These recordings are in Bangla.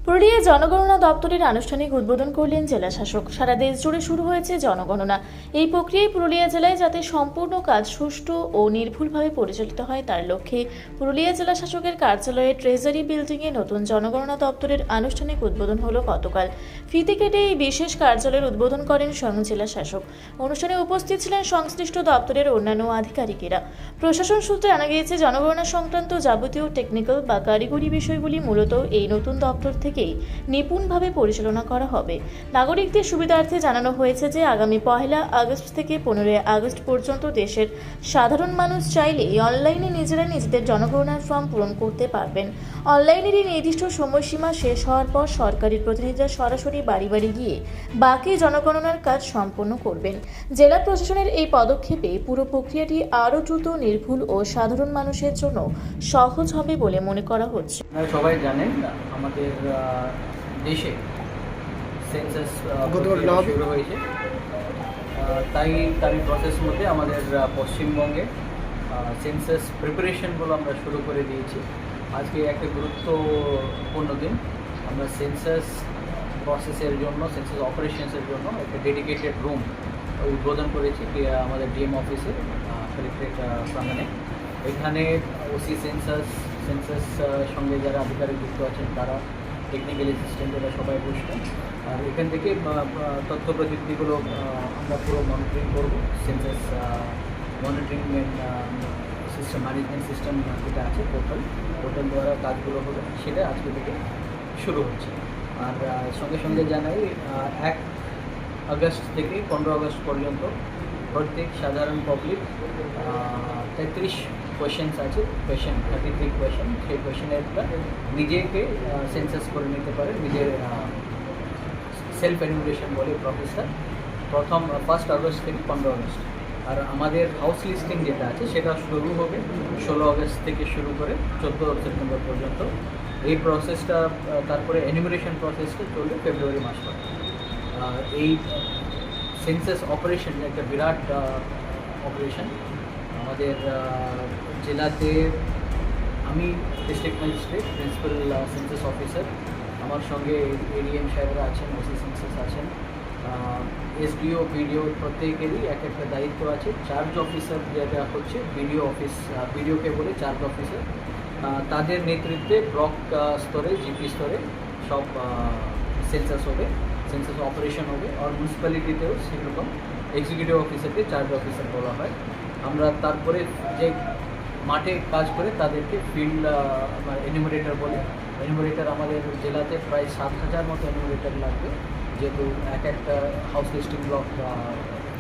পুরুলিয়া জনগণনা দপ্তরের আনুষ্ঠানিক উদ্বোধন করলেন জেলা শাসক। সারা দেশ জুড়ে শুরু হয়েছে জনগণনা। এই প্রক্রিয়ায় পুরুলিয়া জেলায় যাতে সম্পূর্ণ কাজ সুষ্ঠু ও নির্ভুলভাবে পরিচালিত হয় তার লক্ষ্যে পুরুলিয়া জেলা শাসকের কার্যালয়ে ট্রেজারি বিল্ডিংয়ে নতুন জনগণনা দপ্তরের আনুষ্ঠানিক উদ্বোধন হলো গতকাল। ফিতে কেটে এই বিশেষ কার্যালয়ের উদ্বোধন করেন স্বয়ং জেলা শাসক। অনুষ্ঠানে উপস্থিত ছিলেন সংশ্লিষ্ট দপ্তরের অন্যান্য আধিকারিকেরা। প্রশাসন সূত্রে জানা গিয়েছে, জনগণনা সংক্রান্ত যাবতীয় টেকনিক্যাল বা কারিগরি বিষয়গুলি মূলত এই নতুন দপ্তর থেকেই নিপুণভাবে পরিচালনা করা হবে। নাগরিকদের সুবিধার্থে জানানো হয়েছে যে আগামী 1 আগস্ট থেকে 15 আগস্ট পর্যন্ত দেশের সাধারণ মানুষ চাইলে অনলাইনে নিজেরা নিজেদের জনগণনার ফর্ম পূরণ করতে পারবেন। অনলাইনের এই নির্দিষ্ট সময়সীমা শেষ হওয়ার পর সরকারি প্রতিনিধিরা সরাসরি বাড়ি বাড়ি গিয়ে বাকি জনগণনার কাজ সম্পন্ন করবেন। জেলা প্রশাসনের এই পদক্ষেপে পুরো প্রক্রিয়াটি আরও দ্রুত, নির্ভুল ও সাধারণ মানুষের জন্য সহজ হবে বলে মনে করা হচ্ছে। সবাই জানেন আমাদের দেশে সেন্সাস শুরু হয়েছে, তারই প্রসেস মধ্যে আমাদের পশ্চিমবঙ্গে সেন্সাস প্রিপারেশনগুলো আমরা শুরু করে দিয়েছি। আজকে একটা গুরুত্বপূর্ণ দিন। আমরা সেন্সাস প্রসেসের জন্য, সেন্সাস অপারেশনসের জন্য একটা ডেডিকেটেড রুম উদ্বোধন করেছি আমাদের ডিএম অফিসে, কালেক্টরেট প্রাঙ্গণে। এখানে ওসি সেন্সাস সঙ্গে যারা আধিকারিক যুক্ত আছেন তারা, টেকনিক্যাল অ্যাসিস্ট্যান্ট, এরা সবাই বসবেন। আর এখান থেকে তথ্য প্রযুক্তিগুলো আমরা পুরো মনিটরিং করবো। Census monitoring system, management system যেটা আছে পোর্টাল দ্বারা কাজগুলো হবে, সেটা আজকে থেকে শুরু হচ্ছে। আর সঙ্গে সঙ্গে জানাই 1 আগস্ট থেকে 15 আগস্ট পর্যন্ত প্রত্যেক সাধারণ পাবলিক 33 কোয়েশ্চেন্স আছে, 33 কোয়েশ্চেন, সেই কোয়েশ্চেনের নিজেকে সেন্সাস করে নিতে পারে। নিজের সেলফ এনুমারেশন বলে প্রসেসটা 1 আগস্ট থেকে 15 আগস্ট। আর আমাদের হাউস লিস্টিং যেটা আছে সেটা শুরু হবে 16 আগস্ট থেকে শুরু করে 14 সেপ্টেম্বর পর্যন্ত। এই প্রসেসটা, তারপরে এনুমারেশন প্রসেসটা চলবে ফেব্রুয়ারি মাস পর্যন্ত। এই সেন্সাস অপারেশন একটা বিরাট অপারেশন। আমাদের জেলাতে আমি district magistrate, principal census officer, আমার সঙ্গে এডিএম সাহেবরা আছেন, ওসি সেন্সাস আছেন, এসডিও, বিডিও, প্রত্যেকেরই একটা দায়িত্ব আছে। চার্জ অফিসার যেটা হচ্ছে বিডিওকে বলে চার্জ অফিসার, তাদের নেতৃত্বে ব্লক স্তরে, জিপি স্তরে সব সেন্সাস হবে, সেন্সাস অপারেশন হবে। আর মিউনিসিপ্যালিটিতেও সেরকম এক্সিকিউটিভ অফিসারকে চার্জ অফিসার বলা হয়। আমরা তারপরে যে মাঠে কাজ করে তাদেরকে ফিল্ড এনুমারেটর বলে। এনুমারেটর আমাদের জেলাতে প্রায় 7,000 মতো এনুমারেটর লাগবে, যেহেতু একটা হাউস লিস্টিং ব্লক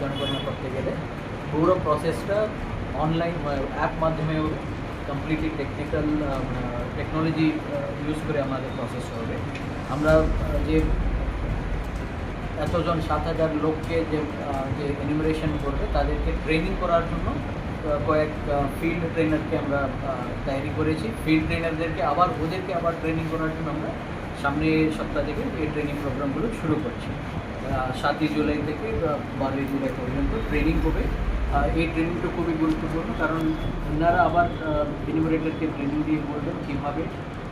জনগণনা করতে গেলে। পুরো প্রসেসটা অনলাইন অ্যাপ মাধ্যমে হবে, কমপ্লিটলি টেকনোলজি ইউজ করে আমাদের প্রসেস হবে। আমরা যে এতজন 7,000 লোককে যে এনুমারেশন করবে তাদেরকে ট্রেনিং করার জন্য কয়েক ফিল্ড ট্রেনারকে আমরা তৈরি করেছি। ফিল্ড ট্রেনারদেরকে ওদেরকে আবার ট্রেনিং করার জন্য আমরা সামনে সপ্তাহ থেকে এই ট্রেনিং প্রোগ্রামগুলো শুরু করছি। 7 জুলাই থেকে 12 জুলাই পর্যন্ত ট্রেনিং হবে। এই ট্রেনিংটা খুবই গুরুত্বপূর্ণ, কারণ ওনারা আবার এনুমারেটরকে ট্রেনিং দিয়ে বলবেন কীভাবে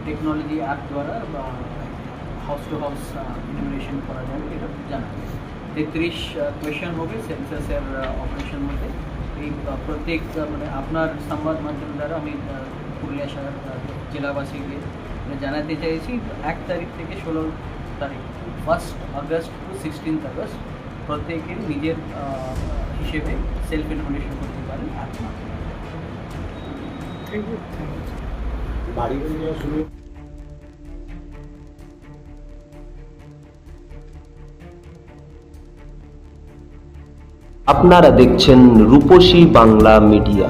টেকনোলজি অ্যাপ দ্বারা হাউস টু হাউস এনুমারেশন করা যাবে, এটা জানা। 33 কোয়েশ্চেন হবে সেন্সাসের অপারেশন মধ্যে। এই প্রত্যেক আপনার সংবাদ মাধ্যম দ্বারা আমি পুরুলিয়া শহর জেলাবাসীকে জানাতে চাইছি, 1 তারিখ থেকে 16 তারিখ, 1 আগস্ট টু 16 আগস্ট প্রত্যেকের নিজের হিসেবে সেলফ এনুমারেশন করতে পারেন অ্যাপ মাধ্যমে। বাড়ি শুরু। আপনারা দেখছেন রূপসী বাংলা মিডিয়া।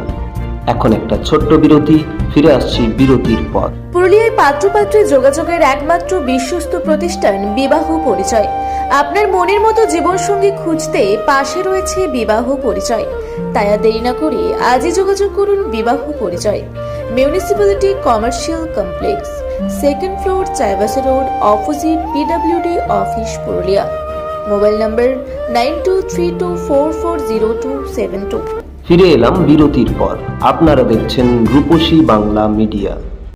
এখন একটা ছোট্ট বিরতি, ফিরে আসছি বিরতির পর। পুরুলিয়ায় পাত্রপাত্রী যোগাযোগের একমাত্র বিশ্বস্ত প্রতিষ্ঠান বিবাহ পরিচয়। আপনার মনের মতো জীবনসঙ্গী খুঁজতে পাশে রয়েছে বিবাহ পরিচয়। তাই আর দেরি না করে আজই যোগাযোগ করুন বিবাহ পরিচয়। Municipality commercial complex, 2nd floor, Chaibasa road, opposite PWD office, Purulia. Mobile নম্বর 9232440272। ফিরে এলাম বিরতির পর। আপনারা দেখছেন রূপসী বাংলা মিডিয়া।